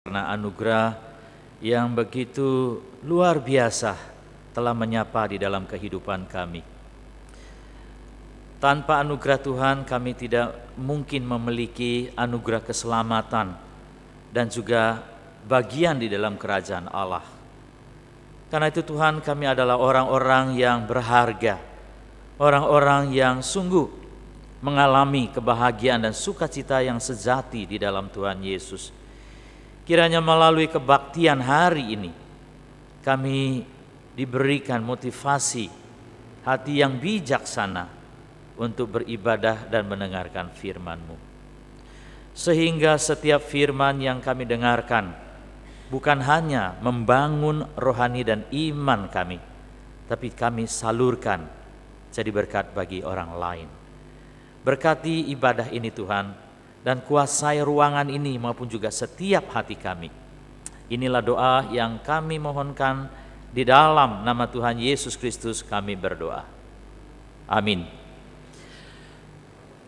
Karena anugerah yang begitu luar biasa telah menyapa di dalam kehidupan kami. Tanpa anugerah Tuhan kami tidak mungkin memiliki anugerah keselamatan dan juga bagian di dalam kerajaan Allah. Karena itu Tuhan, kami adalah orang-orang yang berharga, orang-orang yang sungguh mengalami kebahagiaan dan sukacita yang sejati di dalam Tuhan Yesus. Kiranya melalui kebaktian hari ini kami diberikan motivasi hati yang bijaksana untuk beribadah dan mendengarkan firman-Mu. Sehingga setiap firman yang kami dengarkan bukan hanya membangun rohani dan iman kami, tapi kami salurkan jadi berkat bagi orang lain. Berkati ibadah ini Tuhan, dan kuasai ruangan ini maupun juga setiap hati kami. Inilah doa yang kami mohonkan di dalam nama Tuhan Yesus Kristus kami berdoa. Amin.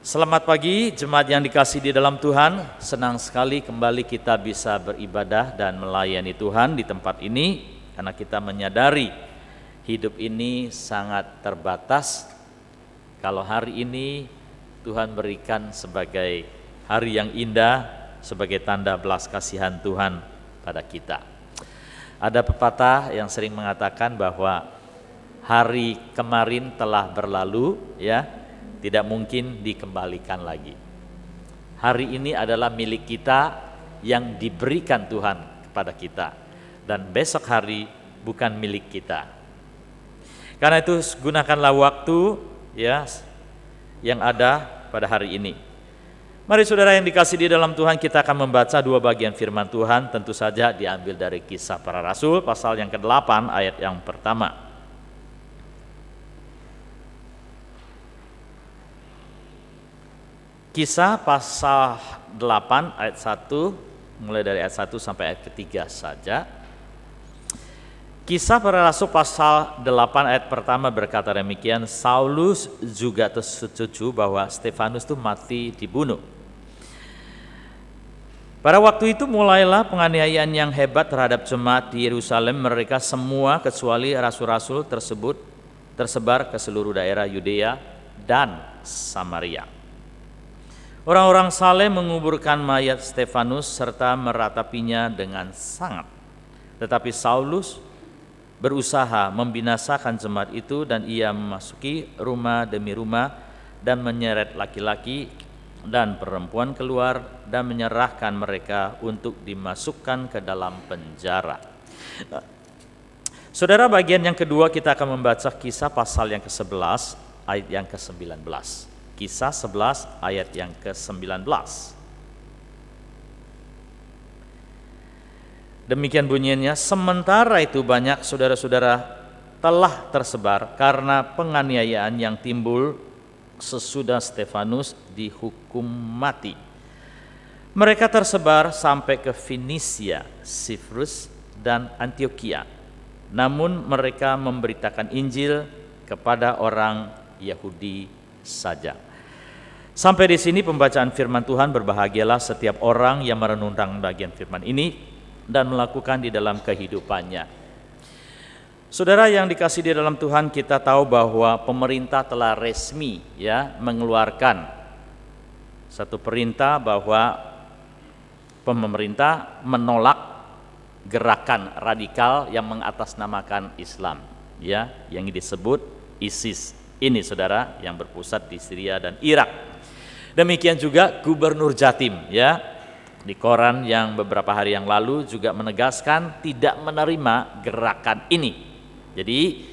Selamat pagi jemaat yang dikasihi di dalam Tuhan. Senang sekali kembali kita bisa beribadah dan melayani Tuhan di tempat ini, karena kita menyadari hidup ini sangat terbatas. Kalau hari ini Tuhan berikan sebagai hari yang indah, sebagai tanda belas kasihan Tuhan pada kita. Ada pepatah yang sering mengatakan bahwa hari kemarin telah berlalu, ya, tidak mungkin dikembalikan lagi. Hari ini adalah milik kita yang diberikan Tuhan kepada kita, dan besok hari bukan milik kita. Karena itu gunakanlah waktu, ya, yang ada pada hari ini. Mari saudara yang dikasihi di dalam Tuhan, kita akan membaca dua bagian firman Tuhan, tentu saja diambil dari Kisah Para Rasul pasal yang ke-8 ayat yang pertama. Kisah pasal 8 ayat 1, mulai dari ayat 1 sampai ayat ketiga saja. Kisah Para Rasul pasal 8 ayat pertama berkata demikian, Saulus juga tersetuju bahwa Stefanus itu mati dibunuh. Pada waktu itu mulailah penganiayaan yang hebat terhadap jemaat di Yerusalem. Mereka semua kecuali rasul-rasul tersebut tersebar ke seluruh daerah Yudea dan Samaria. Orang-orang saleh menguburkan mayat Stefanus serta meratapinya dengan sangat. Tetapi Saulus berusaha membinasakan jemaat itu, dan ia memasuki rumah demi rumah dan menyeret laki-laki dan perempuan keluar dan menyerahkan mereka untuk dimasukkan ke dalam penjara. Saudara, bagian yang kedua kita akan membaca Kisah pasal yang ke-11 ayat yang ke-19. Kisah 11 ayat yang ke-19. Demikian bunyinya, sementara itu banyak saudara-saudara telah tersebar karena penganiayaan yang timbul sesudah Stefanus dihukum mati. Mereka tersebar sampai ke Finisia, Siprus, dan Antioquia. Namun mereka memberitakan Injil kepada orang Yahudi saja. Sampai di sini pembacaan firman Tuhan. Berbahagialah setiap orang yang merenungkan bagian firman ini dan melakukan di dalam kehidupannya. Saudara yang dikasihi di dalam Tuhan, kita tahu bahwa pemerintah telah resmi, ya, mengeluarkan satu perintah bahwa pemerintah menolak gerakan radikal yang mengatasnamakan Islam, ya, yang disebut ISIS ini, saudara, yang berpusat di Syria dan Irak. Demikian juga Gubernur Jatim, ya, di koran yang beberapa hari yang lalu juga menegaskan tidak menerima gerakan ini. Jadi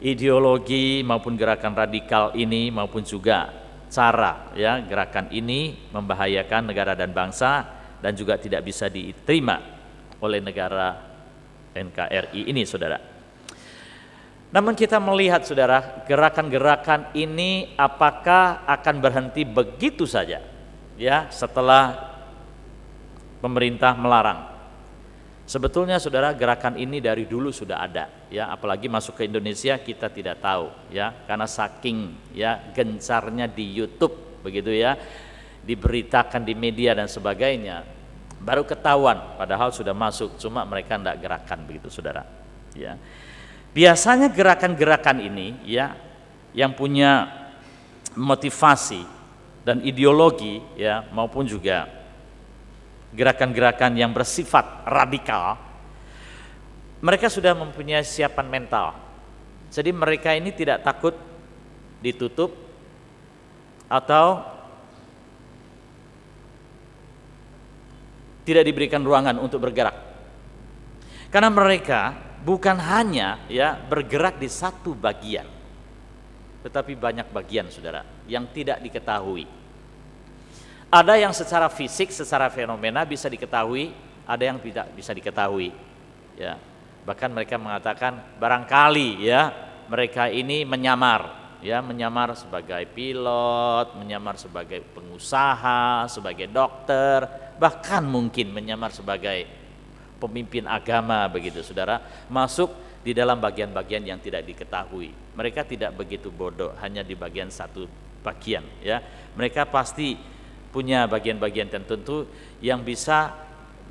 ideologi maupun gerakan radikal ini maupun juga cara, ya, gerakan ini membahayakan negara dan bangsa dan juga tidak bisa diterima oleh negara NKRI ini, saudara. Namun kita melihat, saudara, gerakan-gerakan ini apakah akan berhenti begitu saja, ya, setelah pemerintah melarang? Sebetulnya, saudara, gerakan ini dari dulu sudah ada, ya, apalagi masuk ke Indonesia kita tidak tahu, ya, karena saking, ya, gencarnya di YouTube, begitu, ya, diberitakan di media dan sebagainya. baru ketahuan, padahal sudah masuk, cuma mereka tidak gerakan begitu, saudara. Ya, biasanya gerakan-gerakan ini, ya, yang punya motivasi dan ideologi, ya, maupun juga gerakan-gerakan yang bersifat radikal, mereka sudah mempunyai siapan mental. Jadi mereka ini tidak takut ditutup atau tidak diberikan ruangan untuk bergerak. Karena mereka bukan hanya, ya, bergerak di satu bagian, tetapi banyak bagian, saudara, yang tidak diketahui. Ada yang secara fisik, secara fenomena bisa diketahui, ada yang tidak bisa diketahui. Ya, bahkan mereka mengatakan barangkali, ya, mereka ini menyamar, ya, menyamar sebagai pilot, menyamar sebagai pengusaha, sebagai dokter, bahkan mungkin menyamar sebagai pemimpin agama begitu, saudara, masuk di dalam bagian-bagian yang tidak diketahui. Mereka tidak begitu bodoh hanya di bagian satu bagian, ya. Mereka pasti punya bagian-bagian tertentu yang bisa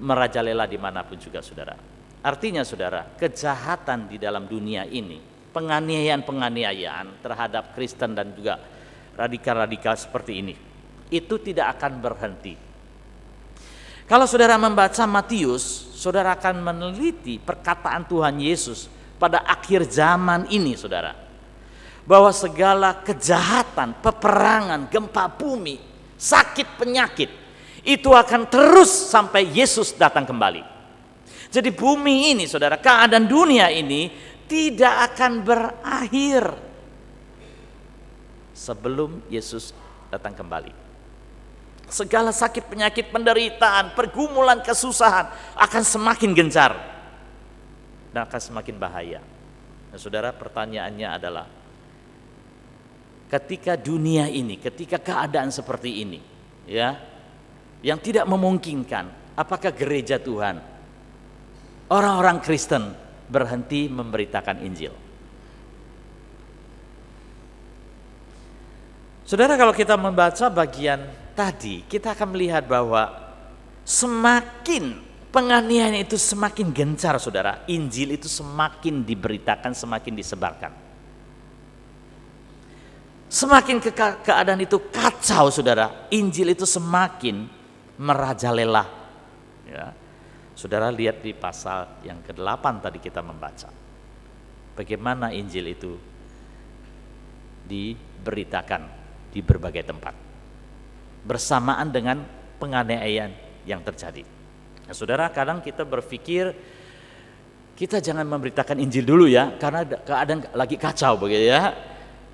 merajalela dimanapun juga, saudara. Artinya, saudara, kejahatan di dalam dunia ini, penganiayaan terhadap Kristen dan juga radikal-radikal seperti ini, itu tidak akan berhenti. Kalau saudara membaca Matius, saudara akan meneliti perkataan Tuhan Yesus pada akhir zaman ini, saudara, bahwa segala kejahatan, peperangan, gempa bumi, sakit penyakit, itu akan terus sampai Yesus datang kembali. Jadi bumi ini, saudara, keadaan dunia ini tidak akan berakhir sebelum Yesus datang kembali. Segala sakit penyakit, penderitaan, pergumulan, kesusahan akan semakin gencar dan akan semakin bahaya. Nah, saudara, pertanyaannya adalah, ketika dunia ini, ketika keadaan seperti ini, ya, yang tidak memungkinkan, apakah gereja Tuhan, orang-orang Kristen berhenti memberitakan Injil? Saudara, kalau kita membaca bagian tadi, kita akan melihat bahwa semakin penganiayaan itu semakin gencar, saudara, Injil itu semakin diberitakan, semakin disebarkan. Semakin keadaan itu kacau, saudara, Injil itu semakin merajalela. Ya. Saudara lihat di pasal yang ke-8 tadi kita membaca, bagaimana Injil itu diberitakan di berbagai tempat bersamaan dengan penganiayaan yang terjadi. Nah, saudara, kadang kita berpikir kita jangan memberitakan Injil dulu, ya, karena keadaan lagi kacau begitu, ya.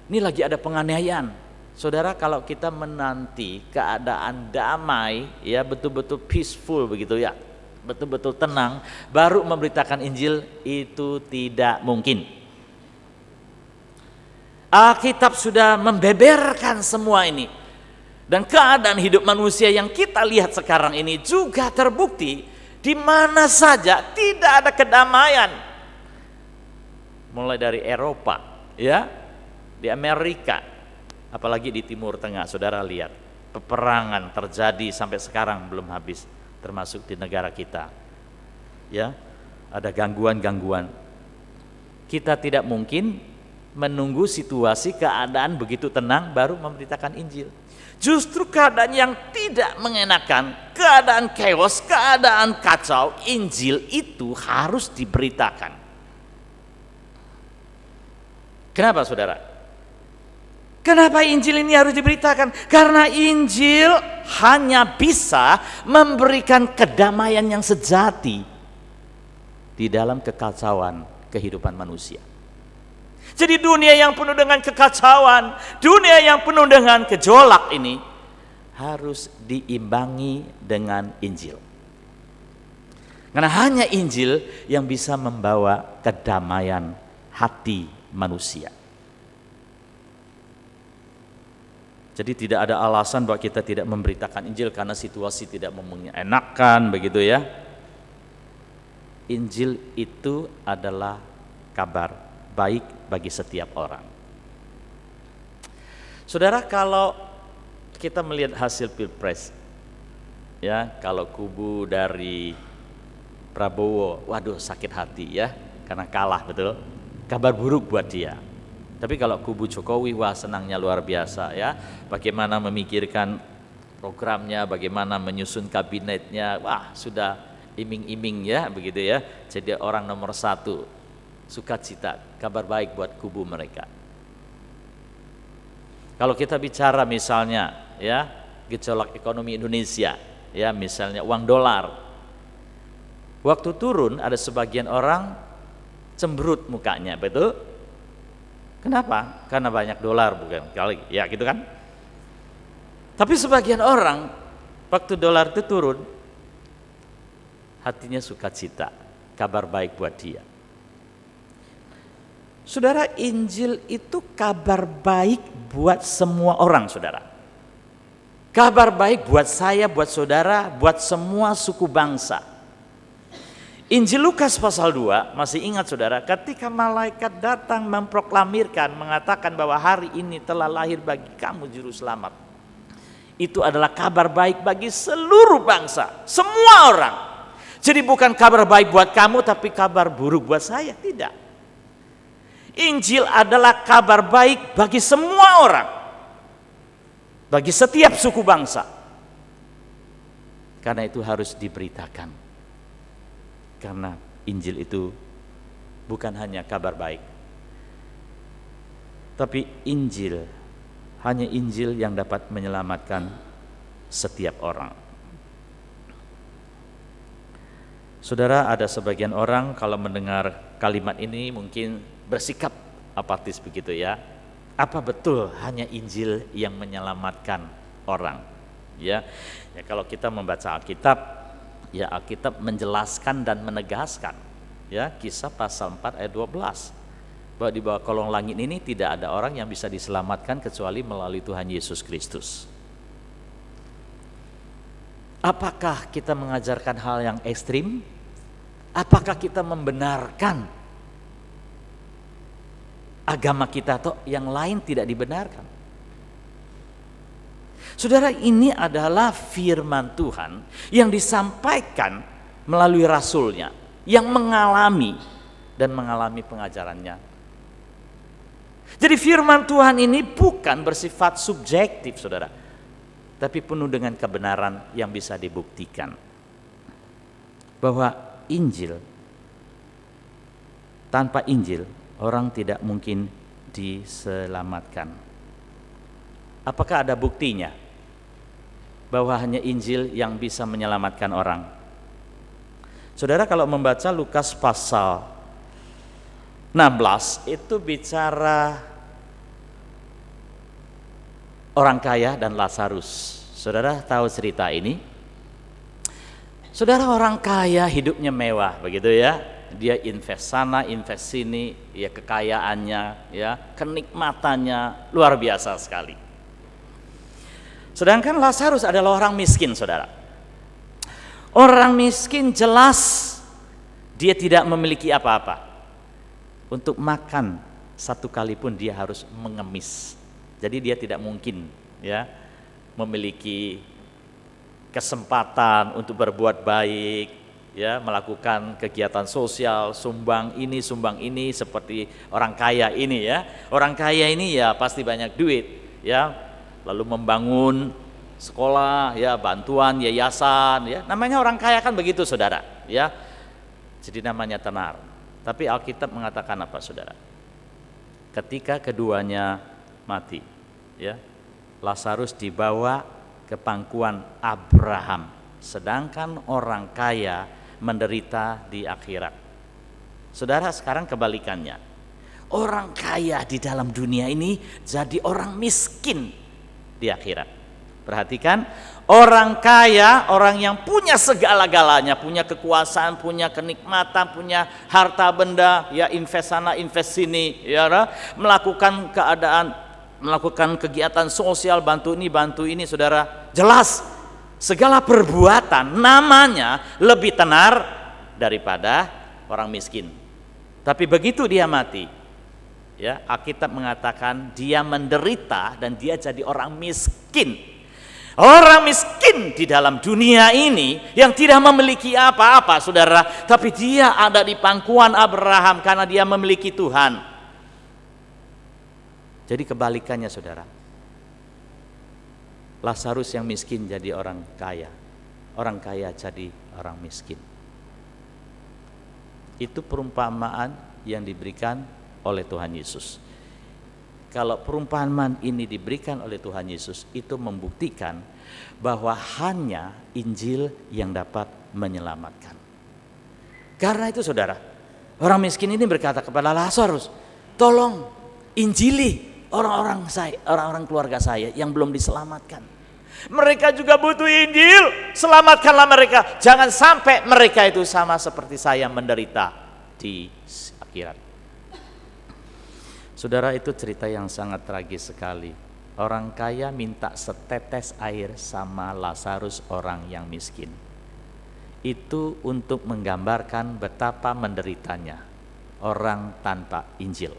Ini lagi ada penganiayaan. Saudara, kalau kita menanti keadaan damai, ya, betul-betul peaceful begitu, ya, betul-betul tenang, baru memberitakan Injil, itu tidak mungkin. Alkitab sudah membeberkan semua ini. Dan keadaan hidup manusia yang kita lihat sekarang ini juga terbukti di mana saja tidak ada kedamaian. Mulai dari Eropa, ya, di Amerika, apalagi di Timur Tengah, saudara lihat peperangan terjadi sampai sekarang belum habis, termasuk di negara kita. Ya, ada gangguan-gangguan. Kita tidak mungkin menunggu situasi keadaan begitu tenang baru memberitakan Injil. Justru keadaan yang tidak mengenakan, keadaan chaos, keadaan kacau, Injil itu harus diberitakan. Kenapa, saudara? Kenapa Injil ini harus diberitakan? Karena Injil hanya bisa memberikan kedamaian yang sejati di dalam kekacauan kehidupan manusia. Jadi dunia yang penuh dengan kekacauan, dunia yang penuh dengan gejolak ini harus diimbangi dengan Injil. Karena hanya Injil yang bisa membawa kedamaian hati manusia. Jadi tidak ada alasan bahwa kita tidak memberitakan Injil karena situasi tidak mengenakan begitu, ya. Injil itu adalah kabar baik bagi setiap orang. Saudara, kalau kita melihat hasil Pilpres Ya, kalau kubu dari Prabowo, waduh sakit hati ya, karena kalah, betul. Kabar buruk buat dia. Tapi kalau kubu Jokowi, wah senangnya luar biasa ya. Bagaimana memikirkan programnya, bagaimana menyusun kabinetnya, wah sudah iming-iming ya, begitu ya. Jadi orang nomor satu, sukacita, kabar baik buat kubu mereka. Kalau kita bicara misalnya ya, gejolak ekonomi Indonesia, ya misalnya uang dolar, waktu turun ada sebagian orang cemberut mukanya, betul? Kenapa? Karena banyak dolar, bukan kali, ya gitu kan? Tapi sebagian orang waktu dolar itu turun, hatinya sukacita, kabar baik buat dia. Saudara, Injil itu kabar baik buat semua orang, saudara. Kabar baik buat saya, buat saudara, buat semua suku bangsa. Injil Lukas pasal 2, masih ingat saudara, ketika malaikat datang memproklamirkan, mengatakan bahwa hari ini telah lahir bagi kamu juru selamat. Itu adalah kabar baik bagi seluruh bangsa, semua orang. Jadi bukan kabar baik buat kamu, tapi kabar buruk buat saya, tidak. Injil adalah kabar baik bagi semua orang, bagi setiap suku bangsa. Karena itu harus diberitakan. Karena Injil itu bukan hanya kabar baik, tapi Injil, hanya Injil yang dapat menyelamatkan setiap orang. Saudara, ada sebagian orang kalau mendengar kalimat ini mungkin bersikap apatis begitu ya. Apa betul hanya Injil yang menyelamatkan orang? Ya, kalau kita membaca Alkitab, ya Alkitab menjelaskan dan menegaskan, ya Kisah pasal 4 ayat 12, bahwa di bawah kolong langit ini tidak ada orang yang bisa diselamatkan kecuali melalui Tuhan Yesus Kristus. Apakah kita mengajarkan hal yang ekstrim? Apakah kita membenarkan agama kita atau yang lain tidak dibenarkan? Saudara, ini adalah firman Tuhan yang disampaikan melalui rasulnya, yang mengalami pengajarannya. Jadi firman Tuhan ini bukan bersifat subjektif, saudara, tapi penuh dengan kebenaran yang bisa dibuktikan. Bahwa Injil, tanpa Injil orang tidak mungkin diselamatkan. Apakah ada buktinya bahwa hanya Injil yang bisa menyelamatkan orang? Saudara, kalau membaca Lukas pasal 16 itu bicara orang kaya dan Lazarus. Saudara tahu cerita ini? Saudara, orang kaya hidupnya mewah, begitu ya. Dia invest sana, invest sini, ya kekayaannya, ya kenikmatannya luar biasa sekali. Sedangkan Lazarus adalah orang miskin, saudara. Orang miskin jelas dia tidak memiliki apa-apa. Untuk makan satu kali pun dia harus mengemis. Jadi dia tidak mungkin ya memiliki kesempatan untuk berbuat baik, ya melakukan kegiatan sosial, sumbang ini seperti orang kaya ini ya. Orang kaya ini ya pasti banyak duit ya, lalu membangun sekolah ya, bantuan yayasan ya. Namanya orang kaya kan begitu, saudara ya. Jadi namanya tenar. Tapi Alkitab mengatakan apa, saudara? Ketika keduanya mati ya, Lazarus dibawa ke pangkuan Abraham, sedangkan orang kaya menderita di akhirat. Saudara, sekarang kebalikannya. Orang kaya di dalam dunia ini jadi orang miskin di akhirat. Perhatikan, orang kaya, orang yang punya segala-galanya, punya kekuasaan, punya kenikmatan, punya harta benda, ya invest sana, invest sini, ya melakukan kegiatan sosial, bantu ini, saudara. Jelas segala perbuatan namanya lebih tenar daripada orang miskin. Tapi begitu dia mati, ya Alkitab mengatakan dia menderita dan dia jadi orang miskin. Orang miskin miskin di dalam dunia ini, yang tidak memiliki apa-apa, saudara, tapi dia ada di pangkuan Abraham karena dia memiliki Tuhan. Jadi kebalikannya, saudara. Lazarus yang miskin jadi orang kaya jadi orang miskin. Itu perumpamaan yang diberikan oleh Tuhan Yesus. Kalau perumpamaan ini diberikan oleh Tuhan Yesus, itu membuktikan bahwa hanya Injil yang dapat menyelamatkan. Karena itu, saudara, orang miskin ini berkata kepada Lazarus, tolong injili orang-orang keluarga saya yang belum diselamatkan. Mereka juga butuh Injil, selamatkanlah mereka. Jangan sampai mereka itu sama seperti saya menderita di akhirat. Saudara, itu cerita yang sangat tragis sekali. Orang kaya minta setetes air sama Lazarus orang yang miskin. Itu untuk menggambarkan betapa menderitanya orang tanpa Injil.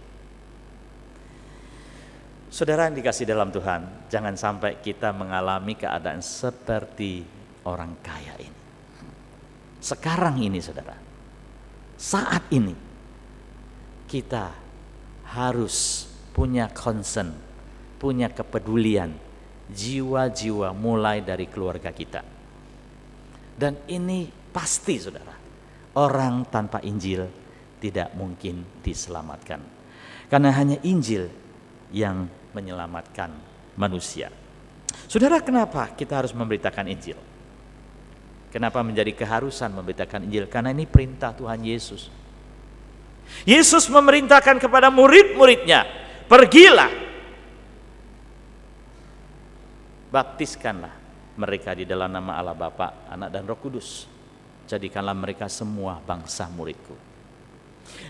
Saudara yang dikasih dalam Tuhan, jangan sampai kita mengalami keadaan seperti orang kaya ini. Sekarang ini, saudara, saat ini kita harus punya concern, punya kepedulian, jiwa-jiwa mulai dari keluarga kita. Dan ini pasti, saudara, orang tanpa Injil tidak mungkin diselamatkan. Karena hanya Injil yang menyelamatkan manusia. Saudara, kenapa kita harus memberitakan Injil? Kenapa menjadi keharusan memberitakan Injil? Karena ini perintah Tuhan Yesus. Yesus memerintahkan kepada murid-muridnya, pergilah, baptiskanlah mereka di dalam nama Allah Bapa, Anak dan Roh Kudus. Jadikanlah mereka semua bangsa muridku.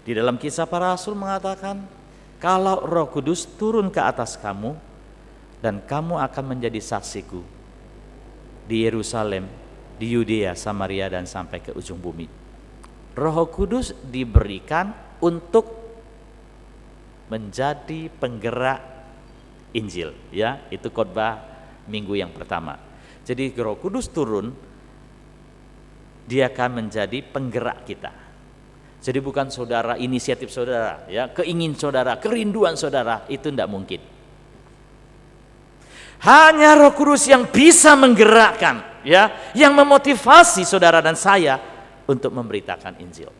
Di dalam Kisah Para Rasul mengatakan, kalau Roh Kudus turun ke atas kamu, dan kamu akan menjadi saksiku di Yerusalem, di Yudea, Samaria, dan sampai ke ujung bumi. Roh Kudus diberikan untuk menjadi penggerak Injil, ya, itu khotbah minggu yang pertama. Jadi Roh Kudus turun, dia akan menjadi penggerak kita. Jadi bukan saudara, inisiatif saudara, ya, keingin saudara, kerinduan saudara, itu tidak mungkin. Hanya Roh Kudus yang bisa menggerakkan, ya, yang memotivasi saudara dan saya untuk memberitakan Injil.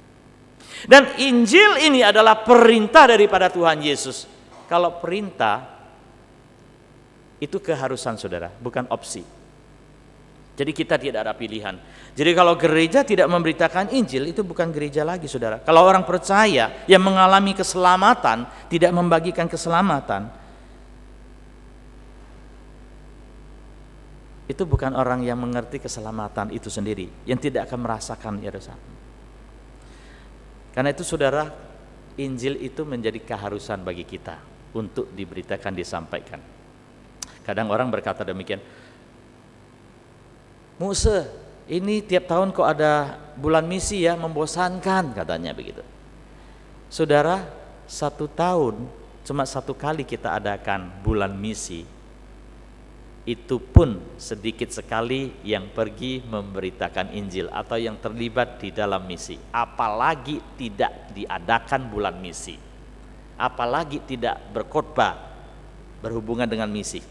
Dan Injil ini adalah perintah daripada Tuhan Yesus. Kalau perintah itu keharusan, saudara, bukan opsi. Jadi kita tidak ada pilihan. Jadi kalau gereja tidak memberitakan Injil, itu bukan gereja lagi, saudara. Kalau orang percaya yang mengalami keselamatan tidak membagikan keselamatan, itu bukan orang yang mengerti keselamatan itu sendiri, yang tidak akan merasakan Yerusalem. Karena itu, saudara, Injil itu menjadi keharusan bagi kita untuk diberitakan, disampaikan. Kadang orang berkata demikian, Muse, ini tiap tahun kok ada bulan misi ya, membosankan, katanya begitu. Saudara, 1 tahun cuma 1 kali kita adakan bulan misi. Itu pun sedikit sekali yang pergi memberitakan Injil atau yang terlibat di dalam misi. Apalagi tidak diadakan bulan misi, apalagi tidak berkhotbah berhubungan dengan misi.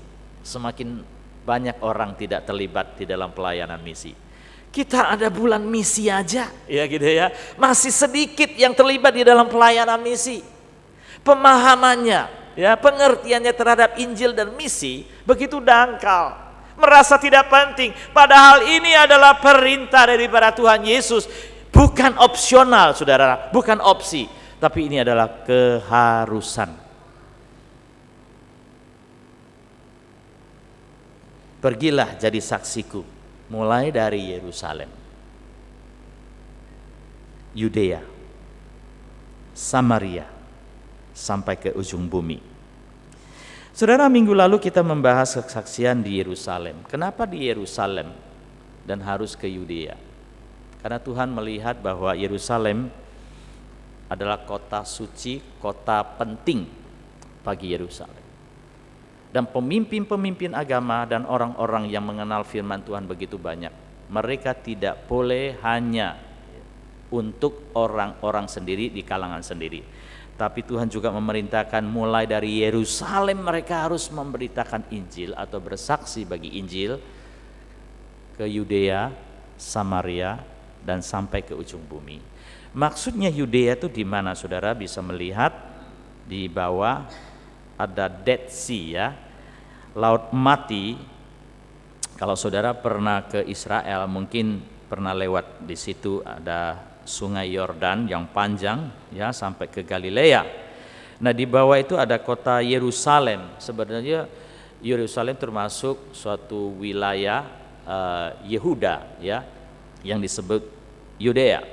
Semakin banyak orang tidak terlibat di dalam pelayanan misi. Kita ada bulan misi aja, ya gitu ya, masih sedikit yang terlibat di dalam pelayanan misi. Pemahamannya, ya, pengertiannya terhadap Injil dan misi begitu dangkal, merasa tidak penting. Padahal ini adalah perintah daripada Tuhan Yesus, bukan opsional, saudara, bukan opsi, tapi ini adalah keharusan. Pergilah jadi saksiku, mulai dari Yerusalem, Yudea, Samaria, sampai ke ujung bumi. Saudara, minggu lalu kita membahas kesaksian di Yerusalem. Kenapa di Yerusalem dan harus ke Yudea? Karena Tuhan melihat bahwa Yerusalem adalah kota suci, kota penting bagi Yerusalem. Dan pemimpin-pemimpin agama dan orang-orang yang mengenal firman Tuhan begitu banyak. Mereka tidak boleh hanya untuk orang-orang sendiri di kalangan sendiri. Tapi Tuhan juga memerintahkan mulai dari Yerusalem mereka harus memberitakan Injil atau bersaksi bagi Injil ke Yudea, Samaria, dan sampai ke ujung bumi. Maksudnya Yudea itu di mana, saudara bisa melihat di bawah ada Dead Sea ya, Laut Mati. Kalau saudara pernah ke Israel mungkin pernah lewat di situ, ada Sungai Yordan yang panjang ya sampai ke Galilea. Nah di bawah itu ada kota Yerusalem. Sebenarnya Yerusalem termasuk suatu wilayah Yehuda ya yang disebut Yudea.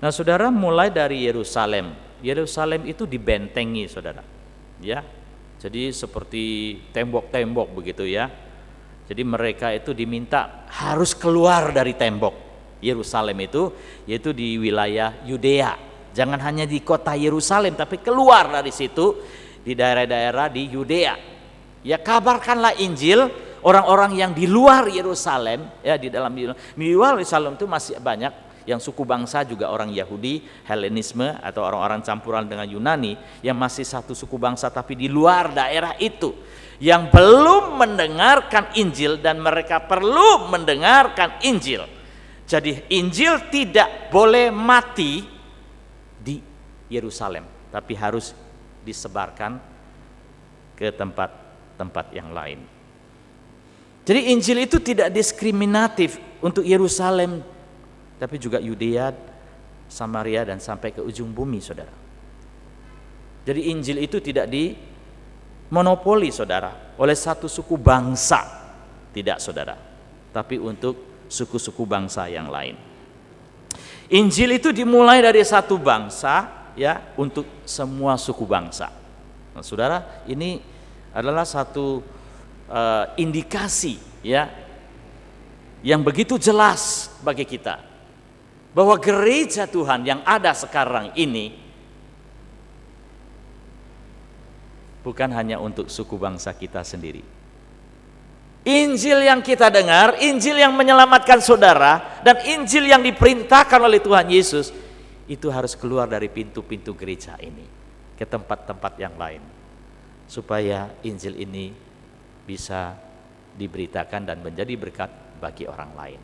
Nah saudara, mulai dari Yerusalem itu dibentengi saudara ya. Jadi seperti tembok-tembok begitu ya. Jadi mereka itu diminta harus keluar dari tembok Yerusalem itu, yaitu di wilayah Yudea. Jangan hanya di kota Yerusalem, tapi keluar dari situ di daerah-daerah di Yudea. Ya kabarkanlah Injil orang-orang yang di luar Yerusalem, ya di luar Yerusalem itu masih banyak yang suku bangsa juga orang Yahudi, Helenisme atau orang-orang campuran dengan Yunani yang masih satu suku bangsa tapi di luar daerah itu yang belum mendengarkan Injil dan mereka perlu mendengarkan Injil. Jadi Injil tidak boleh mati di Yerusalem, tapi harus disebarkan ke tempat-tempat yang lain. Jadi Injil itu tidak diskriminatif untuk Yerusalem, tapi juga Yudea, Samaria, dan sampai ke ujung bumi, saudara. Jadi Injil itu tidak dimonopoli, saudara, oleh satu suku bangsa, tidak, saudara, tapi untuk suku-suku bangsa yang lain. Injil itu dimulai dari satu bangsa, ya, untuk semua suku bangsa. Nah, saudara, ini adalah satu indikasi, ya, yang begitu jelas bagi kita bahwa gereja Tuhan yang ada sekarang ini bukan hanya untuk suku bangsa kita sendiri. Injil yang kita dengar, Injil yang menyelamatkan saudara, dan Injil yang diperintahkan oleh Tuhan Yesus itu harus keluar dari pintu-pintu gereja ini ke tempat-tempat yang lain, supaya Injil ini bisa diberitakan dan menjadi berkat bagi orang lain.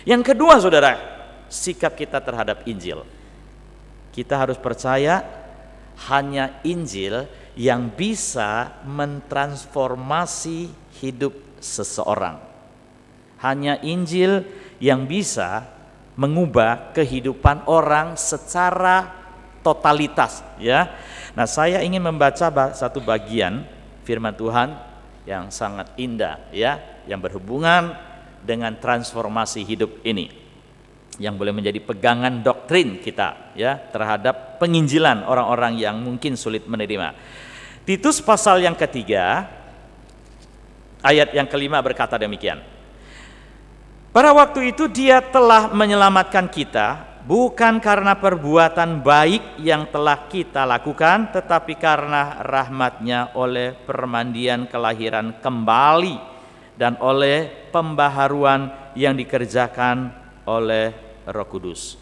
Yang kedua, saudara, sikap kita terhadap Injil. Kita harus percaya hanya Injil yang bisa mentransformasi hidup seseorang. Hanya Injil yang bisa mengubah kehidupan orang secara totalitas, ya. Nah, saya ingin membaca satu bagian firman Tuhan yang sangat indah, ya, yang berhubungan dengan transformasi hidup ini, yang boleh menjadi pegangan doktrin kita, ya, terhadap penginjilan orang-orang yang mungkin sulit menerima. Titus pasal yang ketiga ayat yang kelima berkata demikian. Pada waktu itu Dia telah menyelamatkan kita bukan karena perbuatan baik yang telah kita lakukan, tetapi karena rahmat-Nya oleh permandian kelahiran kembali dan oleh pembaharuan yang dikerjakan oleh Roh Kudus.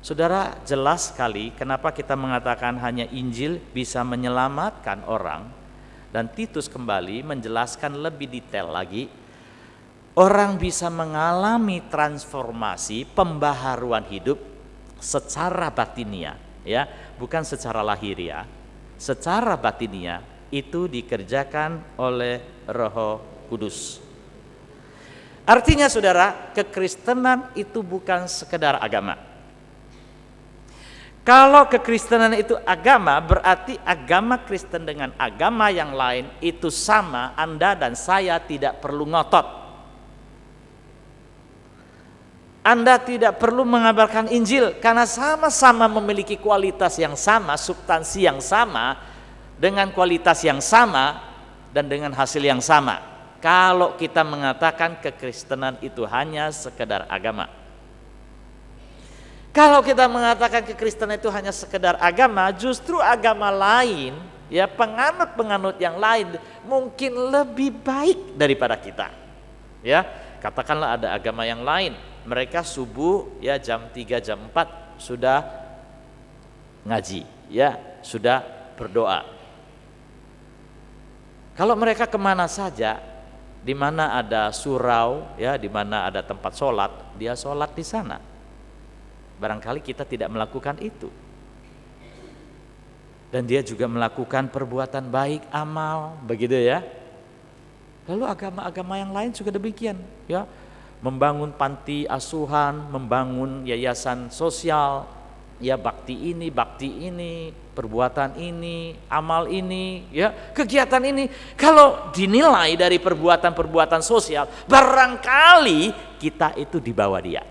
Saudara, jelas sekali kenapa kita mengatakan hanya Injil bisa menyelamatkan orang, dan Titus kembali menjelaskan lebih detail lagi. Orang bisa mengalami transformasi, pembaharuan hidup secara batinia, ya, bukan secara lahiria. Secara batinia itu dikerjakan oleh Roh Kudus. Artinya, saudara, kekristenan itu bukan sekedar agama. Kalau kekristenan itu agama, berarti agama Kristen dengan agama yang lain itu sama. Anda dan saya tidak perlu ngotot. Anda tidak perlu mengabarkan Injil karena sama-sama memiliki kualitas yang sama, substansi yang sama, dengan kualitas yang sama, dan dengan hasil yang sama. Kalau kita mengatakan kekristenan itu hanya sekedar agama. Kalau kita mengatakan kekristenan itu hanya sekedar agama, justru agama lain ya penganut-penganut yang lain mungkin lebih baik daripada kita. Ya, katakanlah ada agama yang lain, mereka subuh ya jam 3 jam 4 sudah ngaji, ya sudah berdoa. Kalau mereka kemana saja, di mana ada surau, ya di mana ada tempat sholat, dia sholat di sana. Barangkali kita tidak melakukan itu. Dan dia juga melakukan perbuatan baik, amal, begitu ya. Lalu agama-agama yang lain juga demikian, ya. Membangun panti asuhan, membangun yayasan sosial, ya bakti ini, perbuatan ini, amal ini, ya kegiatan ini. Kalau dinilai dari perbuatan-perbuatan sosial, barangkali kita itu di bawah dia.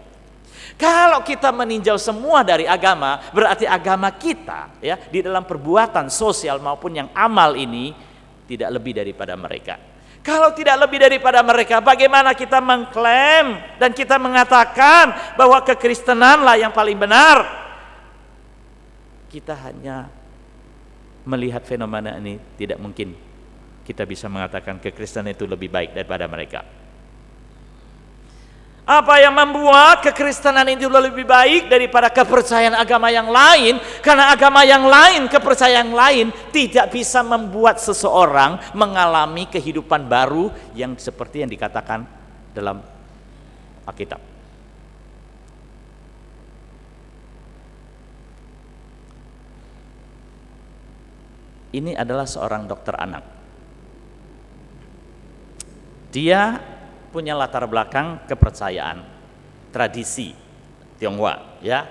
Kalau kita meninjau semua dari agama, berarti agama kita ya di dalam perbuatan sosial maupun yang amal ini tidak lebih daripada mereka. Kalau tidak lebih daripada mereka, bagaimana kita mengklaim dan kita mengatakan bahwa kekristenanlah yang paling benar? Kita hanya melihat fenomena ini, tidak mungkin kita bisa mengatakan kekristenan itu lebih baik daripada mereka. Apa yang membuat kekristenan itu lebih baik daripada kepercayaan agama yang lain? Karena agama yang lain, kepercayaan yang lain tidak bisa membuat seseorang mengalami kehidupan baru yang seperti yang dikatakan dalam Alkitab. Ini adalah seorang dokter anak. Dia punya latar belakang kepercayaan, tradisi Tionghoa, ya.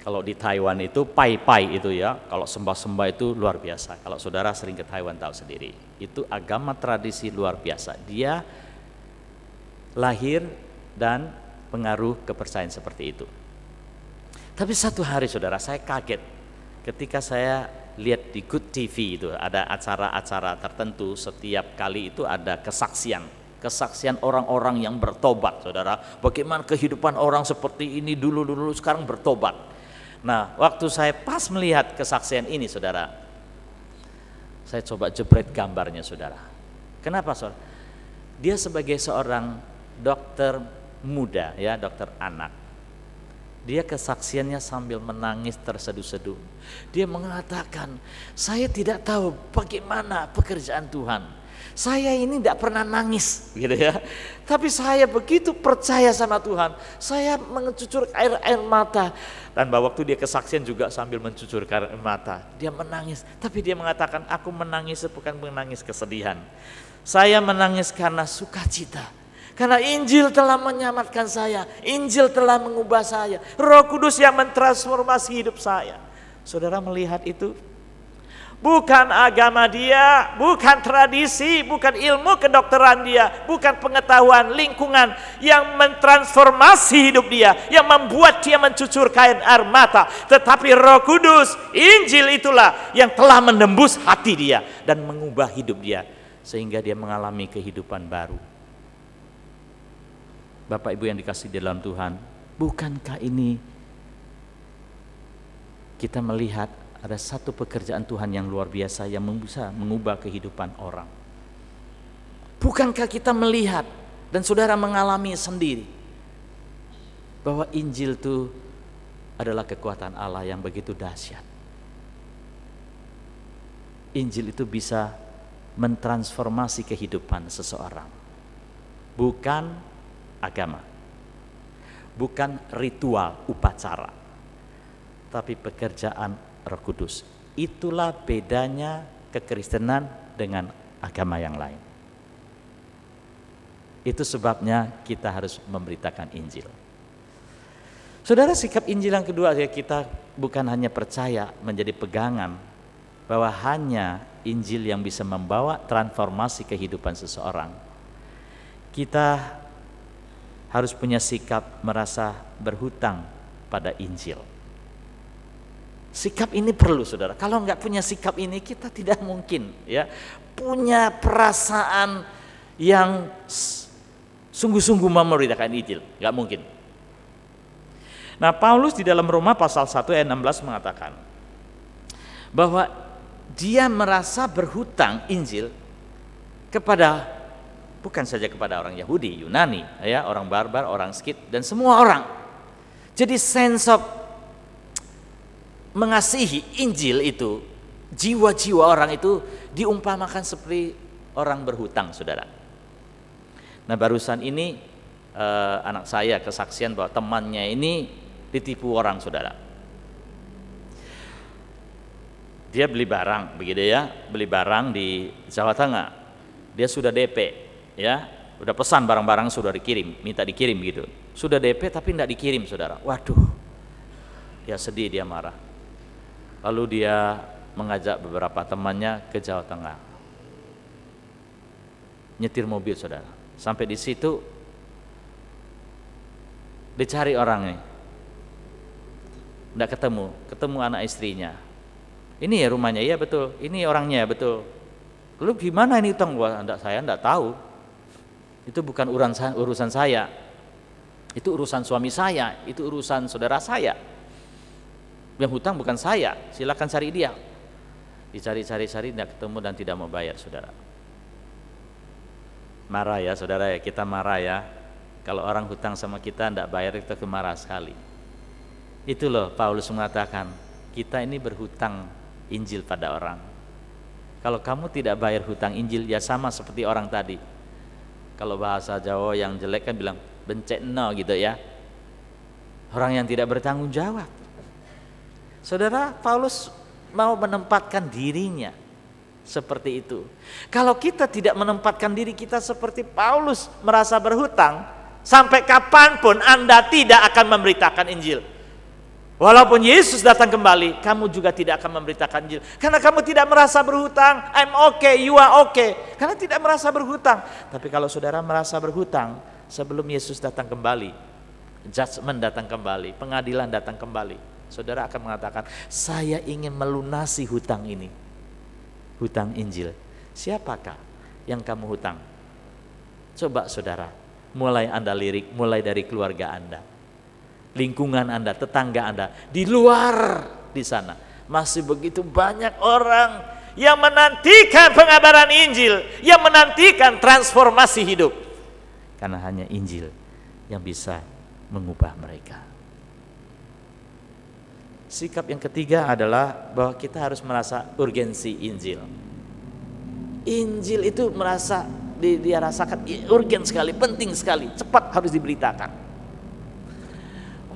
Kalau di Taiwan itu pai-pai itu ya, kalau sembah-sembah itu luar biasa. Kalau saudara sering ke Taiwan tahu sendiri, itu agama tradisi luar biasa. Dia lahir dan pengaruh kepercayaan seperti itu. Tapi satu hari saudara, saya kaget ketika saya lihat di Good TV itu ada acara-acara tertentu, setiap kali itu ada kesaksian orang-orang yang bertobat, saudara. Bagaimana kehidupan orang seperti ini dulu sekarang bertobat. Nah, waktu saya pas melihat kesaksian ini, saudara, saya coba jepret gambarnya, saudara. Kenapa, saudara? Dia sebagai seorang dokter muda, ya, dokter anak. Dia kesaksiannya sambil menangis terseduh-seduh. Dia mengatakan, saya tidak tahu bagaimana pekerjaan Tuhan. Saya ini tidak pernah nangis, gitu ya. Tapi saya begitu percaya sama Tuhan. Saya mencucur air mata. Dan waktu dia kesaksian juga sambil mencucur air mata. Dia menangis. Tapi dia mengatakan, aku menangis bukan menangis kesedihan. Saya menangis karena sukacita. Karena Injil telah menyelamatkan saya. Injil telah mengubah saya. Roh Kudus yang mentransformasi hidup saya. Saudara melihat itu? Bukan agama dia, bukan tradisi, bukan ilmu kedokteran dia, bukan pengetahuan lingkungan yang mentransformasi hidup dia, yang membuat dia mencucur air mata. Tetapi Roh Kudus, Injil itulah yang telah menembus hati dia dan mengubah hidup dia, sehingga dia mengalami kehidupan baru. Bapak Ibu yang dikasihi dalam Tuhan, bukankah ini kita melihat ada satu pekerjaan Tuhan yang luar biasa yang bisa mengubah kehidupan orang? Bukankah kita melihat dan saudara mengalami sendiri bahwa Injil itu adalah kekuatan Allah yang begitu dahsyat. Injil itu bisa mentransformasi kehidupan seseorang. Bukan agama, bukan ritual upacara, tapi pekerjaan Roh Kudus. Itulah bedanya kekristenan dengan agama yang lain. Itu sebabnya kita harus memberitakan Injil. Saudara, sikap Injil yang kedua, ya, kita bukan hanya percaya menjadi pegangan bahwa hanya Injil yang bisa membawa transformasi kehidupan seseorang. Kita harus punya sikap merasa berhutang pada Injil. Sikap ini perlu, saudara. Kalau nggak punya sikap ini, kita tidak mungkin ya punya perasaan yang sungguh-sungguh memberitakan Injil. Nggak mungkin. Nah, Paulus di dalam Roma pasal 1 ayat 16 mengatakan bahwa dia merasa berhutang Injil kepada, bukan saja kepada orang Yahudi, Yunani, ya, orang barbar, orang Skit, dan semua orang. Jadi sense of mengasihi Injil itu, jiwa-jiwa orang itu diumpamakan seperti orang berhutang, saudara. Nah, barusan ini anak saya kesaksian bahwa temannya ini ditipu orang, saudara. Dia beli barang, begitu ya, beli barang di Jawa Tengah. Dia sudah DP, ya, udah pesan barang-barang sudah dikirim, minta dikirim gitu. Sudah DP tapi tidak dikirim, saudara. Waduh, dia sedih, dia marah. Lalu dia mengajak beberapa temannya ke Jawa Tengah, nyetir mobil, saudara. Sampai di situ dicari orangnya, tidak ketemu anak istrinya. Ini ya rumahnya, iya betul, ini orangnya, betul. Lalu gimana ini utang? Wah, saya enggak tahu. Itu bukan urusan saya. Itu urusan suami saya, itu urusan saudara saya. Yang hutang bukan saya, silakan cari dia. Dicari-cari tidak ketemu dan tidak mau bayar, saudara. Marah ya, saudara ya, kita marah ya. Kalau orang hutang sama kita enggak bayar, kita marah sekali. Itu loh Paulus mengatakan, kita ini berhutang Injil pada orang. Kalau kamu tidak bayar hutang Injil, ya sama seperti orang tadi. Kalau bahasa Jawa yang jelek kan bilang bencekno gitu ya, orang yang tidak bertanggung jawab. Saudara, Paulus mau menempatkan dirinya seperti itu. Kalau kita tidak menempatkan diri kita seperti Paulus, merasa berhutang, sampai kapanpun Anda tidak akan memberitakan Injil. Walaupun Yesus datang kembali, kamu juga tidak akan memberitakan Injil. Karena kamu tidak merasa berhutang. I'm okay, you are okay. Karena tidak merasa berhutang. Tapi kalau saudara merasa berhutang, sebelum Yesus datang kembali, judgment datang kembali, pengadilan datang kembali, saudara akan mengatakan, saya ingin melunasi hutang ini. Hutang Injil. Siapakah yang kamu hutang? Coba saudara, mulai Anda lirik, mulai dari keluarga Anda, lingkungan Anda, tetangga Anda, di luar di sana masih begitu banyak orang yang menantikan pengabaran Injil, yang menantikan transformasi hidup, karena hanya Injil yang bisa mengubah mereka. Sikap yang ketiga adalah bahwa kita harus merasa urgensi Injil. Injil itu merasa dia rasakan urgen sekali, penting sekali, cepat harus diberitakan.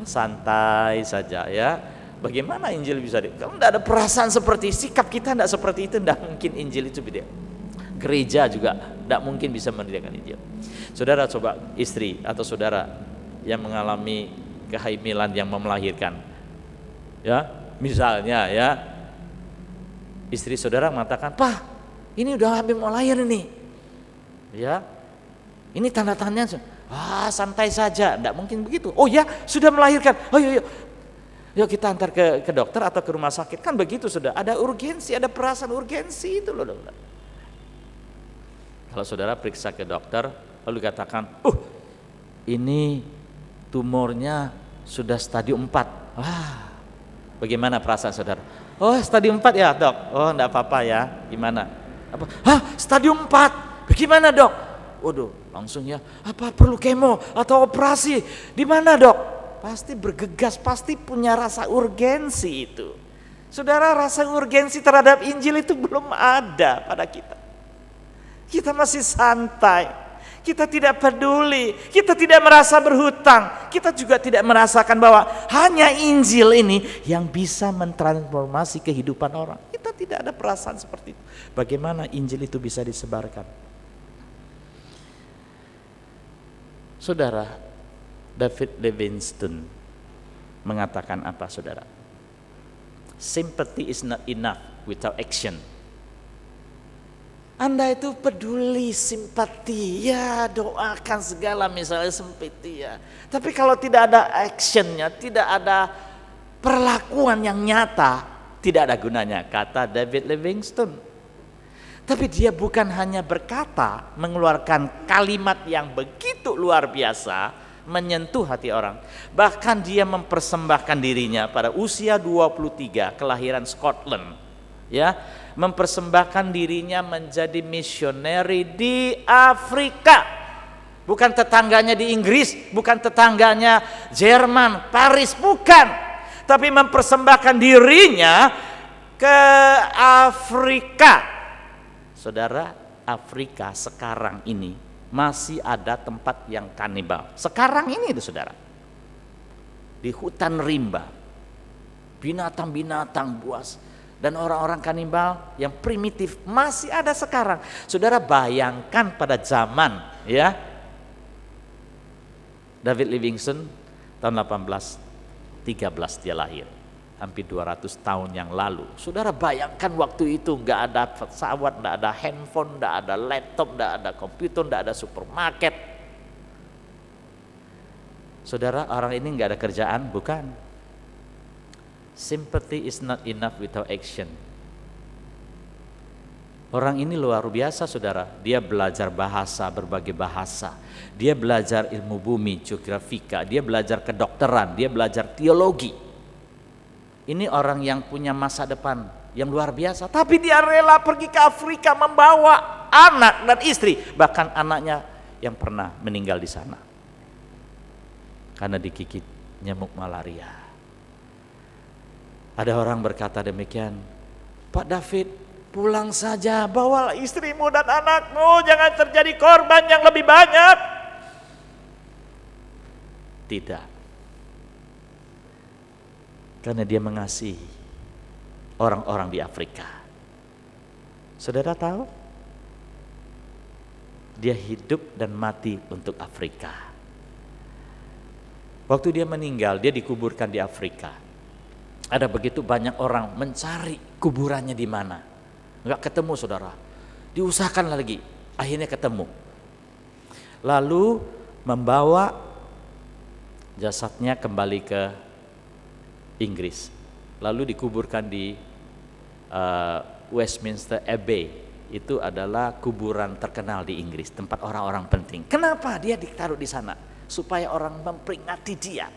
Santai saja ya. Bagaimana Injil bisa kalau tidak ada perasaan seperti, sikap kita tidak seperti itu, tidak mungkin Injil itu beda. Gereja juga tidak mungkin bisa mendidikan Injil. Saudara, coba istri atau saudara yang mengalami kehamilan yang mau melahirkan, ya misalnya ya, istri saudara mengatakan, "Pak, ini udah habis mau lahir ini," ya, ini tanda-tandanya. Wah, santai saja, tidak mungkin begitu. Oh ya, sudah melahirkan. Oh yuk kita antar ke dokter atau ke rumah sakit. Kan begitu, sudah ada urgensi, ada perasaan urgensi itu loh. Kalau saudara periksa ke dokter, lalu katakan, ini tumornya sudah stadium 4. Wah, bagaimana perasaan saudara? Oh, stadium 4 ya dok? Oh, enggak apa-apa ya, gimana? Stadium 4, bagaimana dok? Waduh, langsung ya, apa perlu kemo atau operasi? Di mana dok? Pasti bergegas, pasti punya rasa urgensi itu. Saudara, rasa urgensi terhadap Injil itu belum ada pada kita. Kita masih santai, kita tidak peduli, kita tidak merasa berhutang, kita juga tidak merasakan bahwa hanya Injil ini yang bisa mentransformasi kehidupan orang. Kita tidak ada perasaan seperti itu. Bagaimana Injil itu bisa disebarkan? Saudara, David Livingstone mengatakan apa, saudara? Sympathy is not enough without action. Anda itu peduli, simpati, ya doakan segala misalnya simpati ya. Tapi kalau tidak ada actionnya, tidak ada perlakuan yang nyata, tidak ada gunanya, kata David Livingstone. Tapi dia bukan hanya berkata, mengeluarkan kalimat yang begitu luar biasa, menyentuh hati orang. Bahkan dia mempersembahkan dirinya pada usia 23, kelahiran Scotland. ya, mempersembahkan dirinya menjadi misioneri di Afrika. Bukan tetangganya di Inggris, bukan tetangganya Jerman, Paris, bukan. Tapi mempersembahkan dirinya ke Afrika. Saudara, Afrika sekarang ini masih ada tempat yang kanibal. Sekarang ini itu saudara. Di hutan rimba, binatang-binatang buas dan orang-orang kanibal yang primitif masih ada sekarang. Saudara bayangkan pada zaman ya David Livingstone tahun 1813 dia lahir, hampir 200 tahun yang lalu. Saudara bayangkan waktu itu nggak ada pesawat, nggak ada handphone, nggak ada laptop, nggak ada komputer, nggak ada supermarket. Saudara, orang ini nggak ada kerjaan, bukan. Sympathy is not enough without action. Orang ini luar biasa saudara, dia belajar bahasa, berbagai bahasa. Dia belajar ilmu bumi, geografika, dia belajar kedokteran, dia belajar teologi. Ini orang yang punya masa depan yang luar biasa. Tapi dia rela pergi ke Afrika membawa anak dan istri. Bahkan anaknya yang pernah meninggal di sana. Karena digigit nyamuk malaria. Ada orang berkata demikian, Pak David, pulang saja, bawalah istrimu dan anakmu, jangan terjadi korban yang lebih banyak. Tidak. Karena dia mengasihi orang-orang di Afrika. Saudara tahu? Dia hidup dan mati untuk Afrika. Waktu dia meninggal, dia dikuburkan di Afrika. Ada begitu banyak orang mencari kuburannya di mana. Enggak ketemu saudara. Diusahakan lagi, akhirnya ketemu. Lalu membawa jasadnya kembali ke Inggris. Lalu dikuburkan di Westminster Abbey. Itu adalah kuburan terkenal di Inggris, tempat orang-orang penting. Kenapa dia ditaruh di sana? Supaya orang memperingati dia,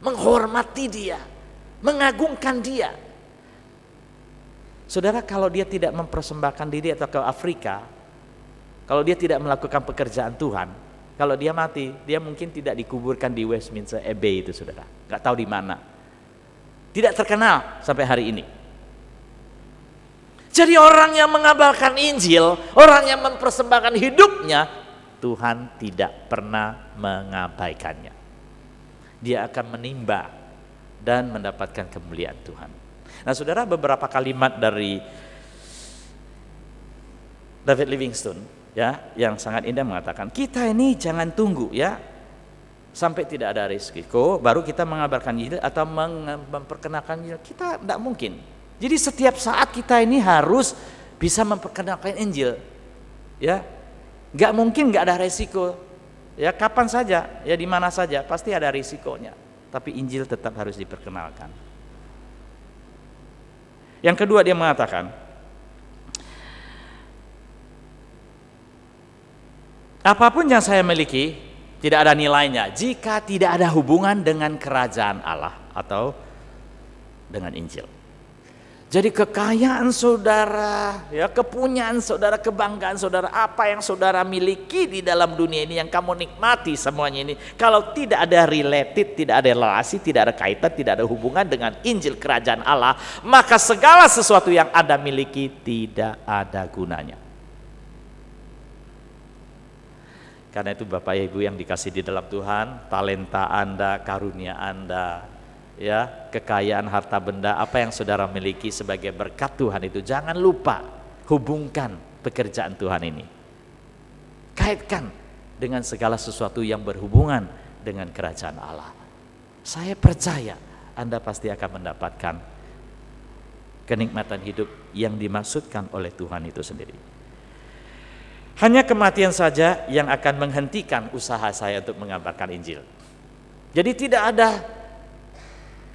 menghormati dia, mengagungkan dia. Saudara, kalau dia tidak mempersembahkan diri atau ke Afrika, kalau dia tidak melakukan pekerjaan Tuhan, kalau dia mati, dia mungkin tidak dikuburkan di Westminster Abbey itu saudara. Gak tahu di mana. Tidak terkenal sampai hari ini. Jadi orang yang mengabarkan Injil, orang yang mempersembahkan hidupnya, Tuhan tidak pernah mengabaikannya. Dia akan menimba dan mendapatkan kemuliaan Tuhan. Nah saudara, beberapa kalimat dari David Livingstone ya yang sangat indah mengatakan, kita ini jangan tunggu ya sampai tidak ada risiko baru kita mengabarkan Injil atau memperkenalkan Injil. Kita tidak mungkin. Jadi setiap saat kita ini harus bisa memperkenalkan Injil. Ya, nggak mungkin nggak ada risiko. Ya kapan saja, ya di mana saja pasti ada risikonya. Tapi Injil tetap harus diperkenalkan. Yang kedua dia mengatakan, apapun yang saya miliki tidak ada nilainya jika tidak ada hubungan dengan kerajaan Allah atau dengan Injil. Jadi kekayaan saudara, ya kepunyaan saudara, kebanggaan saudara, apa yang saudara miliki di dalam dunia ini yang kamu nikmati semuanya ini, kalau tidak ada related, tidak ada relasi, tidak ada kaitan, tidak ada hubungan dengan Injil kerajaan Allah, maka segala sesuatu yang Anda miliki tidak ada gunanya. Karena itu Bapak Ibu yang dikasih di dalam Tuhan, talenta Anda, karunia Anda, ya kekayaan harta benda apa yang saudara miliki sebagai berkat Tuhan itu, jangan lupa hubungkan pekerjaan Tuhan ini, kaitkan dengan segala sesuatu yang berhubungan dengan kerajaan Allah. Saya percaya Anda pasti akan mendapatkan kenikmatan hidup yang dimaksudkan oleh Tuhan itu sendiri. Hanya kematian saja yang akan menghentikan usaha saya untuk mengabarkan Injil. Jadi tidak ada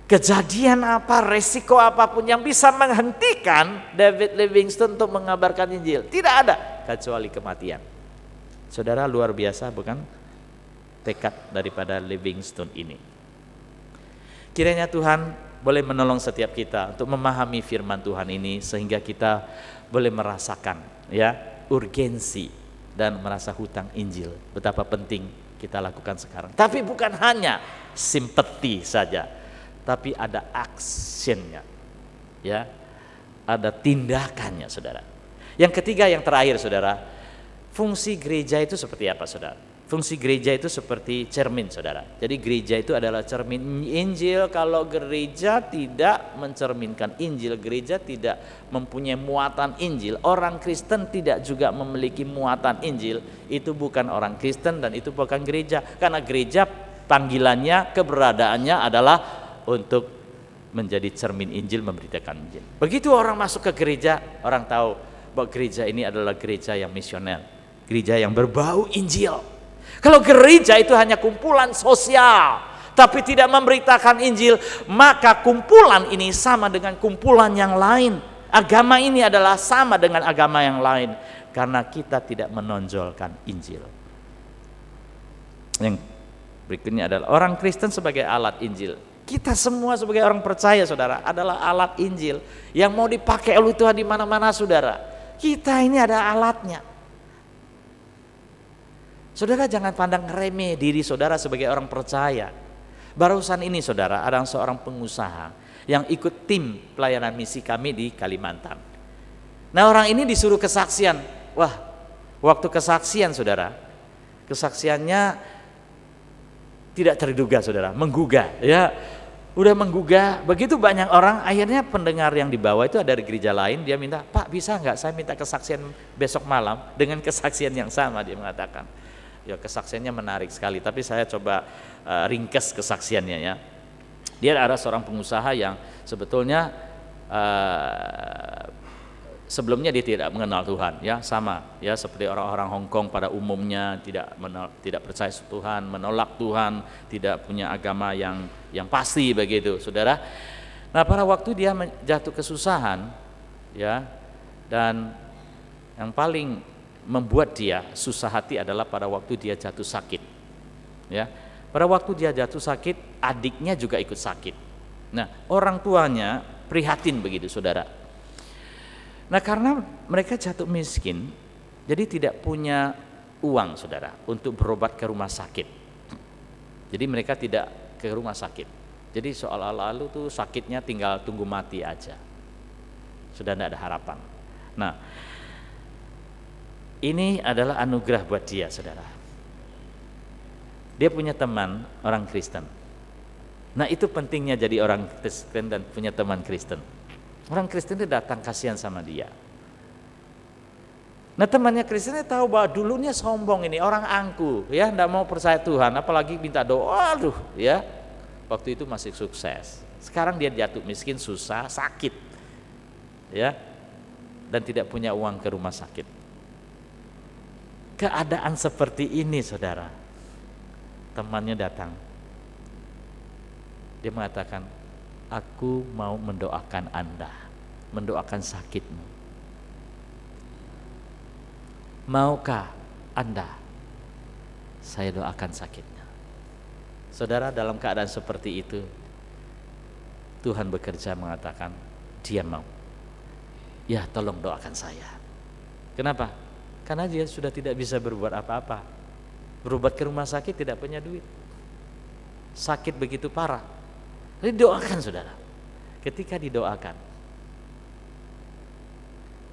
kejadian apa, resiko apapun yang bisa menghentikan David Livingstone untuk mengabarkan Injil. Tidak ada kecuali kematian. Saudara, luar biasa bukan tekad daripada Livingstone ini. Kiranya Tuhan boleh menolong setiap kita untuk memahami firman Tuhan ini sehingga kita boleh merasakan ya urgensi dan merasa hutang Injil. Betapa penting kita lakukan sekarang. Tapi bukan hanya simpati saja, tapi ada actionnya, ya, ada tindakannya, saudara. Yang ketiga, yang terakhir, saudara, fungsi gereja itu seperti apa, saudara? Fungsi gereja itu seperti cermin, saudara. Jadi gereja itu adalah cermin Injil. Kalau gereja tidak mencerminkan Injil, gereja tidak mempunyai muatan Injil, orang Kristen tidak juga memiliki muatan Injil, itu bukan orang Kristen dan itu bukan gereja. Karena gereja panggilannya, keberadaannya adalah untuk menjadi cermin Injil, memberitakan Injil. Begitu orang masuk ke gereja, orang tahu bahwa gereja ini adalah gereja yang misioner, gereja yang berbau Injil. Kalau gereja itu hanya kumpulan sosial tapi tidak memberitakan Injil, maka kumpulan ini sama dengan kumpulan yang lain. Agama ini adalah sama dengan agama yang lain karena kita tidak menonjolkan Injil. Yang berikutnya adalah orang Kristen sebagai alat Injil. Kita semua sebagai orang percaya, saudara, adalah alat Injil yang mau dipakai oleh Tuhan di mana-mana, saudara. Kita ini ada alatnya. Saudara jangan pandang remeh diri saudara sebagai orang percaya. Barusan ini, saudara, ada seorang pengusaha yang ikut tim pelayanan misi kami di Kalimantan. Nah, orang ini disuruh kesaksian. Wah, waktu kesaksian, saudara, kesaksiannya tidak terduga, saudara, menggugah, ya. Udah menggugah, begitu banyak orang, akhirnya pendengar yang dibawa itu ada dari gereja lain, dia minta, "Pak, bisa nggak saya minta kesaksian besok malam dengan kesaksian yang sama?" Dia mengatakan. Ya, kesaksiannya menarik sekali, tapi saya coba ringkas kesaksiannya, ya. Dia ada seorang pengusaha yang sebetulnya sebelumnya dia tidak mengenal Tuhan, ya, sama ya seperti orang-orang Hong Kong pada umumnya, tidak percaya Tuhan, menolak Tuhan, tidak punya agama yang pasti begitu, saudara. Nah, pada waktu dia jatuh kesusahan, ya, dan yang paling membuat dia susah hati adalah pada waktu dia jatuh sakit, ya. Pada waktu dia jatuh sakit, adiknya juga ikut sakit. Nah, orang tuanya prihatin begitu, saudara. Nah, karena mereka jatuh miskin, jadi tidak punya uang, saudara, untuk berobat ke rumah sakit. Jadi mereka tidak ke rumah sakit. Jadi seolah-olah tuh sakitnya tinggal tunggu mati aja, sudah tidak ada harapan. Nah, ini adalah anugerah buat dia, saudara. Dia punya teman orang Kristen. Nah, itu pentingnya jadi orang Kristen dan punya teman Kristen. Orang Kristen itu datang kasihan sama dia. Nah, temannya Kristennya tahu bahwa dulunya sombong ini, orang angku, ya, tidak mau percaya Tuhan, apalagi minta doa, aduh, ya. Waktu itu masih sukses. Sekarang dia jatuh miskin, susah, sakit, ya, dan tidak punya uang ke rumah sakit. Keadaan seperti ini, saudara, temannya datang. Dia mengatakan, "Aku mau mendoakan Anda, mendoakan sakitmu. Maukah Anda saya doakan sakitnya?" Saudara, dalam keadaan seperti itu, Tuhan bekerja mengatakan, dia mau. Ya, tolong doakan saya. Kenapa? Karena dia sudah tidak bisa berbuat apa-apa. Berobat ke rumah sakit tidak punya duit. Sakit begitu parah. Jadi doakan, saudara. Ketika didoakan,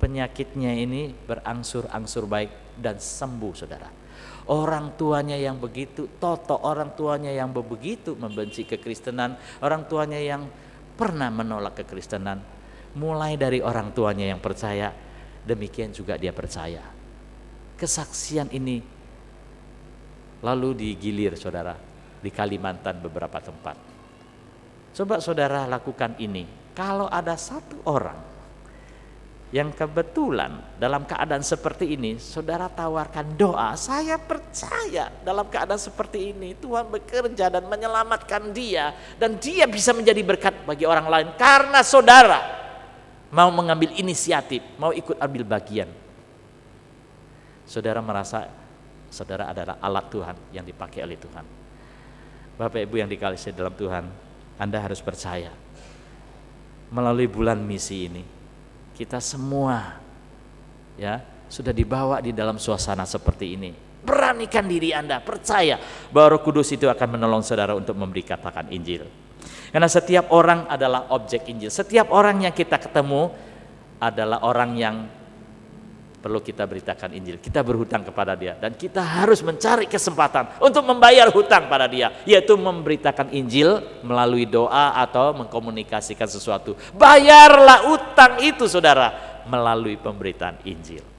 penyakitnya ini berangsur-angsur baik dan sembuh, saudara. Orang tuanya yang begitu orang tuanya yang begitu membenci kekristenan, orang tuanya yang pernah menolak kekristenan, mulai dari orang tuanya yang percaya, demikian juga dia percaya. Kesaksian ini lalu digilir, saudara, di Kalimantan beberapa tempat. Coba saudara lakukan ini. Kalau ada satu orang yang kebetulan dalam keadaan seperti ini, saudara tawarkan doa, saya percaya dalam keadaan seperti ini Tuhan bekerja dan menyelamatkan dia, dan dia bisa menjadi berkat bagi orang lain karena saudara mau mengambil inisiatif, mau ikut ambil bagian. Saudara merasa saudara adalah alat Tuhan yang dipakai oleh Tuhan. Bapak Ibu yang dikasihi dalam Tuhan, Anda harus percaya melalui bulan misi ini, kita semua ya sudah dibawa di dalam suasana seperti ini. Beranikan diri Anda, percaya bahwa Roh Kudus itu akan menolong saudara untuk memberitakan Injil. Karena setiap orang adalah objek Injil. Setiap orang yang kita ketemu adalah orang yang perlu kita beritakan Injil. Kita berhutang kepada dia dan kita harus mencari kesempatan untuk membayar hutang pada dia, yaitu memberitakan Injil melalui doa atau mengkomunikasikan sesuatu. Bayarlah hutang itu saudara melalui pemberitaan Injil.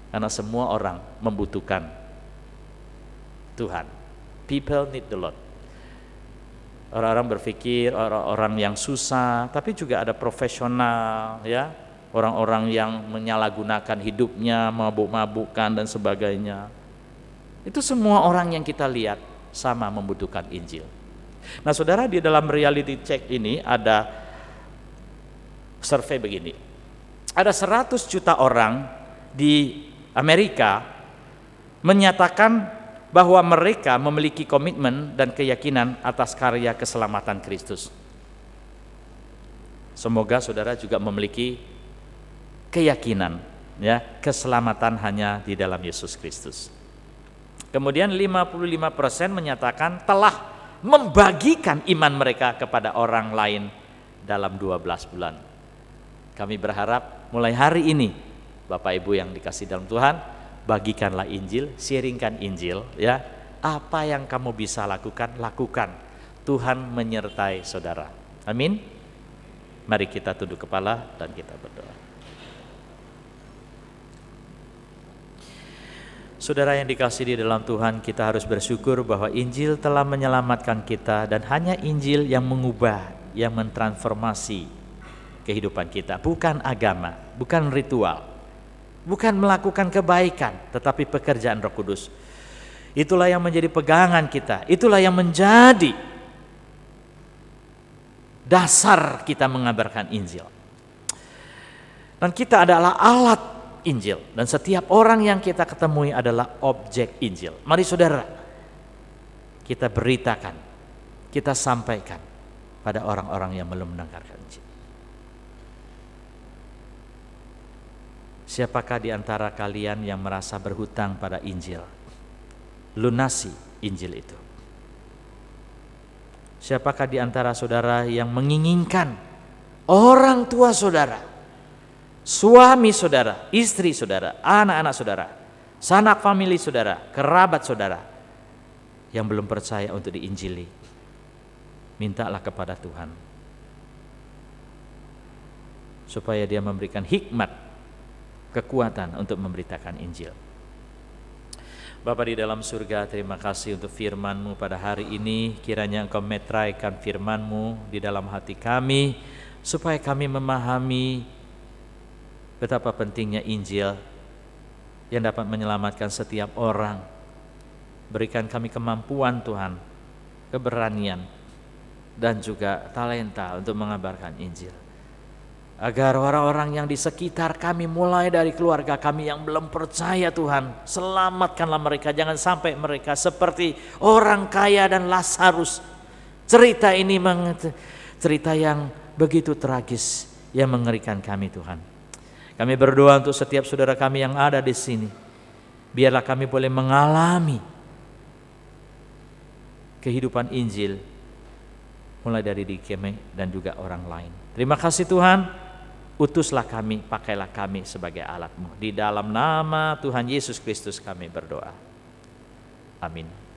Karena semua orang membutuhkan Tuhan. People need the Lord. Orang-orang berpikir orang-orang yang susah, tapi juga ada profesional ya. Orang-orang yang menyalahgunakan hidupnya, mabuk-mabukan dan sebagainya. Itu semua orang yang kita lihat sama membutuhkan Injil. Nah saudara, di dalam reality check ini ada survei begini. Ada 100 juta orang di Amerika menyatakan bahwa mereka memiliki komitmen dan keyakinan atas karya keselamatan Kristus. Semoga saudara juga memiliki keyakinan ya keselamatan hanya di dalam Yesus Kristus. Kemudian 55% menyatakan telah membagikan iman mereka kepada orang lain dalam 12 bulan. Kami berharap mulai hari ini Bapak Ibu yang dikasih dalam Tuhan, bagikanlah Injil, sharingkan Injil ya. Apa yang kamu bisa lakukan, lakukan. Tuhan menyertai saudara. Amin. Mari kita tunduk kepala dan kita berdoa. Saudara yang dikasihi di dalam Tuhan, kita harus bersyukur bahwa Injil telah menyelamatkan kita dan hanya Injil yang mengubah, yang mentransformasi kehidupan kita. Bukan agama, bukan ritual, bukan melakukan kebaikan, tetapi pekerjaan Roh Kudus. Itulah yang menjadi pegangan kita, itulah yang menjadi dasar kita mengabarkan Injil. Dan kita adalah alat Injil, dan setiap orang yang kita ketemui adalah objek Injil. Mari saudara, kita beritakan, kita sampaikan pada orang-orang yang belum mendengarkan Injil. Siapakah di antara kalian yang merasa berhutang pada Injil? Lunasi Injil itu. Siapakah di antara saudara yang menginginkan orang tua saudara, suami saudara, istri saudara, anak-anak saudara, sanak famili saudara, kerabat saudara yang belum percaya untuk diinjili? Mintalah kepada Tuhan supaya Dia memberikan hikmat, kekuatan untuk memberitakan Injil. Bapa di dalam surga, terima kasih untuk firman-Mu pada hari ini. Kiranya Engkau meteraikan firman-Mu di dalam hati kami, supaya kami memahami betapa pentingnya Injil yang dapat menyelamatkan setiap orang. Berikan kami kemampuan Tuhan, keberanian, dan juga talenta untuk mengabarkan Injil. Agar orang-orang yang di sekitar kami, mulai dari keluarga kami yang belum percaya Tuhan, selamatkanlah mereka. Jangan sampai mereka seperti orang kaya dan Lazarus. Cerita ini cerita yang begitu tragis, yang mengerikan kami Tuhan. Kami berdoa untuk setiap saudara kami yang ada di sini. Biarlah kami boleh mengalami kehidupan Injil mulai dari diri kami dan juga orang lain. Terima kasih Tuhan. Utuslah kami, pakailah kami sebagai alat-Mu. Di dalam nama Tuhan Yesus Kristus kami berdoa. Amin.